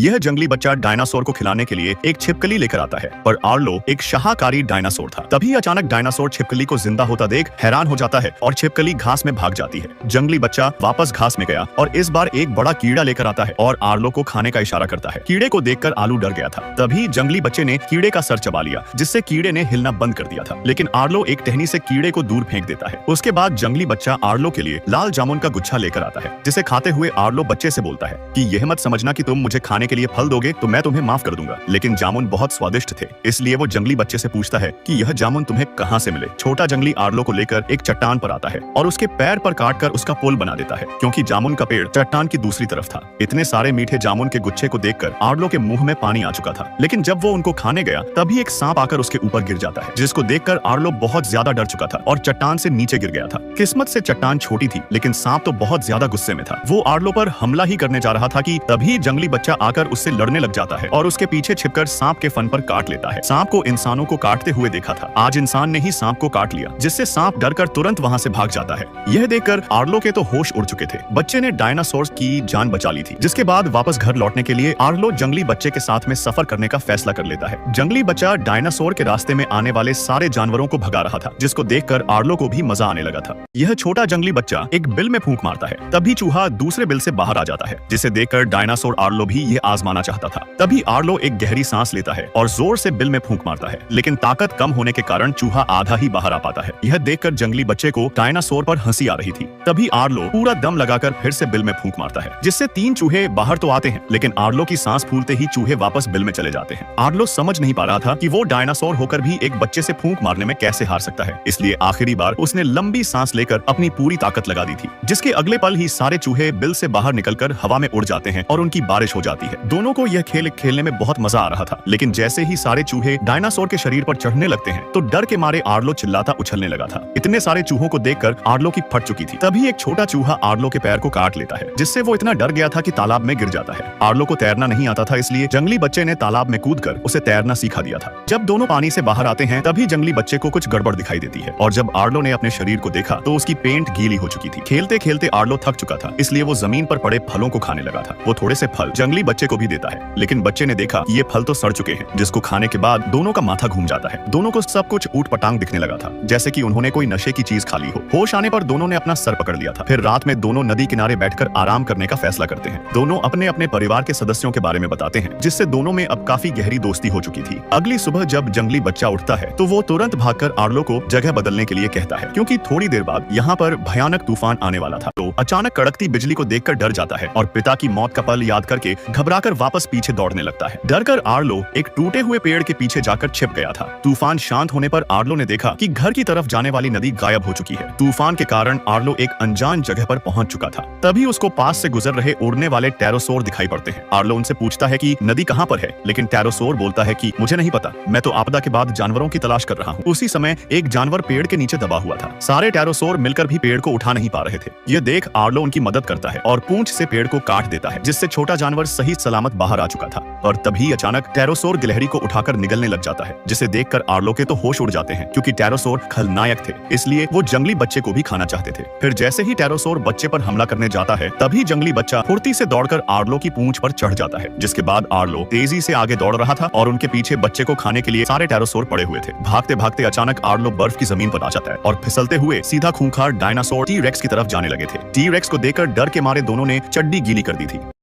यह जंगली बच्चा डायनासोर को खिलाने के लिए एक छिपकली लेकर आता है, पर आर्लो एक शाकाहारी डायनासोर था। तभी अचानक डायनासोर छिपकली को जिंदा होता देख हैरान हो जाता है और छिपकली घास में भाग जाती है। जंगली बच्चा वापस घास में गया और इस बार एक बड़ा कीड़ा लेकर आता है और आर्लो को खाने का इशारा करता है। कीड़े को देखकर आलू डर गया था। तभी जंगली बच्चे ने कीड़े का सर चबा लिया, जिससे कीड़े ने हिलना बंद कर दिया था। लेकिन आर्लो एक टहनी से कीड़े को दूर फेंक देता है। उसके बाद जंगली बच्चा आर्लो के लिए लाल जामुन का गुच्छा लेकर आता है, जिसे खाते हुए आर्लो बच्चे से बोलता है कि यह मत समझना कि तुम मुझे खाने के लिए फल दोगे तो मैं तुम्हें माफ कर दूंगा। लेकिन जामुन बहुत स्वादिष्ट थे, इसलिए वो जंगली बच्चे से पूछता है कि यह जामुन तुम्हें कहां से मिले। छोटा जंगली आर्लो को लेकर एक चट्टान पर आता है और उसके पैर पर काटकर उसका पुल बना देता है, क्योंकि जामुन का पेड़ चट्टान की दूसरी तरफ था। इतने सारे मीठे जामुन के गुच्छे को देखकर आर्लो के मुंह में पानी आ चुका था। लेकिन जब वो उनको खाने गया तभी एक सांप आकर उसके ऊपर गिर जाता है, जिसको देखकर आर्लो बहुत ज्यादा डर चुका था और चट्टान से नीचे गिर गया था। किस्मत से चट्टान छोटी थी, लेकिन सांप तो बहुत ज्यादा गुस्से में था। वो आर्लो पर हमला ही करने जा रहा था कि तभी जंगली बच्चा आकर उससे लड़ने लग जाता है और उसके पीछे छिपकर सांप के फन पर काट लेता है। सांप को इंसानों को काटते हुए देखा था, आज इंसान ने ही सांप को काट लिया, जिससे सांप डरकर तुरंत वहां से भाग जाता है। यह देखकर आर्लो के तो होश उड़ चुके थे। बच्चे ने डायनासोर की जान बचा ली थी, जिसके बाद वापस घर लौटने के लिए आर्लो जंगली बच्चे के साथ में सफर करने का फैसला कर लेता है। जंगली बच्चा डायनासोर के रास्ते में आने वाले सारे जानवरों को भगा रहा था, जिसको देखकर आर्लो को भी मजा आने लगा था। यह छोटा जंगली बच्चा एक बिल में फूंक मारता है, तभी चूहा दूसरे बिल से बाहर आ जाता है, जिसे देखकर डायनासोर आर्लो भी यह आजमाना चाहता था। तभी आर्लो एक गहरी सांस लेता है और जोर से बिल में फूंक मारता है, लेकिन ताकत कम होने के कारण चूहा आधा ही बाहर आ पाता है। यह देखकर जंगली बच्चे को डायनासोर पर हंसी आ रही थी। तभी आर्लो पूरा दम लगाकर फिर से बिल में फूंक मारता है, जिससे 3 चूहे बाहर तो आते हैं, लेकिन आर्लो की सांस फूलते ही चूहे वापस बिल में चले जाते हैं। आर्लो समझ नहीं पा रहा था कि वो डायनासोर होकर भी एक बच्चे से फूंक मारने में कैसे हार सकता है, इसलिए आखिरी बार उसने लंबी सांस लेकर अपनी पूरी ताकत लगा दी थी। जिसके अगले पल ही सारे चूहे बिल से बाहर निकलकर हवा में उड़ जाते हैं और उनकी बारिश हो जाती है। दोनों को यह खेल खेलने में बहुत मजा आ रहा था, लेकिन जैसे ही सारे चूहे डायनासोर के शरीर पर चढ़ने लगते हैं तो डर के मारे आर्लो चिल्लाता उछलने लगा था। इतने सारे चूहों को देखकर आर्लो की फट चुकी थी। तभी एक छोटा चूहा आर्लो के पैर को काट लेता है, जिससे वो इतना डर गया था कि तालाब में गिर जाता है। आर्लो को तैरना नहीं आता था, इसलिए जंगली बच्चे ने तालाब में कूदकर उसे तैरना सिखा दिया था। जब दोनों पानी से बाहर आते हैं तभी जंगली बच्चे को कुछ गड़बड़ दिखाई देती है, और जब आर्लो ने अपने शरीर को देखा तो उसकी पेंट गीली हो चुकी थी। खेलते खेलते आर्लो थक चुका था, इसलिए वो जमीन पर पड़े फलों को खाने लगा था। वो थोड़े से फल जंगली बच्चे को भी देता है, लेकिन बच्चे ने देखा कि ये फल तो सड़ चुके हैं, जिसको खाने के बाद दोनों का माथा घूम जाता है। दोनों को सब कुछ ऊट पटांग दिखने लगा था, जैसे कि उन्होंने कोई नशे की चीज खा ली हो। होश आने पर दोनों ने अपना सर पकड़ लिया था। फिर रात में दोनों नदी किनारे बैठकर आराम करने का फैसला करते हैं। दोनों अपने अपने परिवार के सदस्यों के बारे में बताते हैं, जिससे दोनों में अब काफी गहरी दोस्ती हो चुकी थी। अगली सुबह जब जंगली बच्चा उठता है तो वो तुरंत भागकर आर्लो को जगह बदलने के लिए कहता है, क्योंकि थोड़ी देर बाद यहाँ पर भयानक तूफान आने वाला था। तो अचानक कड़कती बिजली को देखकर डर जाता है और पिता की मौत का पल याद करके घबराकर वापस पीछे दौड़ने लगता है। डरकर आर्लो एक टूटे हुए पेड़ के पीछे जाकर छिप गया था। तूफान शांत होने पर आर्लो ने देखा कि घर की तरफ जाने वाली नदी गायब हो चुकी है। तूफान के कारण आर्लो एक अनजान जगह पर पहुंच चुका था। तभी उसको पास से गुजर रहे उड़ने वाले टेरोसोर दिखाई पड़ते हैं। आर्लो उनसे पूछता है कि नदी कहां पर है, लेकिन टेरोसोर बोलता है कि मुझे नहीं पता, मैं तो आपदा के बाद जानवरों की तलाश कर रहा हूं। उसी समय एक जानवर पेड़ के नीचे दबा हुआ था। सारे टेरोसोर मिलकर भी पेड़ को उठा नहीं पा रहे थे। यह देख आर्लो उनकी मदद करता है और पूंछ से पेड़ को काट देता है, जिससे छोटा जानवर सही सलामत बाहर आ चुका था। और तभी अचानक टेरोसोर गिलहरी को उठाकर निगलने लग जाता है, जिसे देखकर आर्लो के तो होश उड़ जाते हैं, क्योंकि टेरोसोर खलनायक थे, इसलिए वो जंगली बच्चे को भी खाना चाहते थे। फिर जैसे ही टेरोसोर बच्चे पर हमला करने जाता है तभी जंगली बच्चा फुर्ती से दौड़कर आर्लो की पूंछ पर चढ़ जाता है, जिसके बाद आर्लो तेजी से आगे दौड़ रहा था और उनके पीछे बच्चे को खाने के लिए सारे टेरोसोर पड़े हुए थे। भागते भागते अचानक आर्लो बर्फ की जमीन पर आ जाता है और फिसलते हुए सीधा खूंखार डायनासोर टी रेक्स की तरफ जाने लगे थे। टी रेक्स को देखकर डर के मारे दोनों ने चड्डी गीली कर दी थी।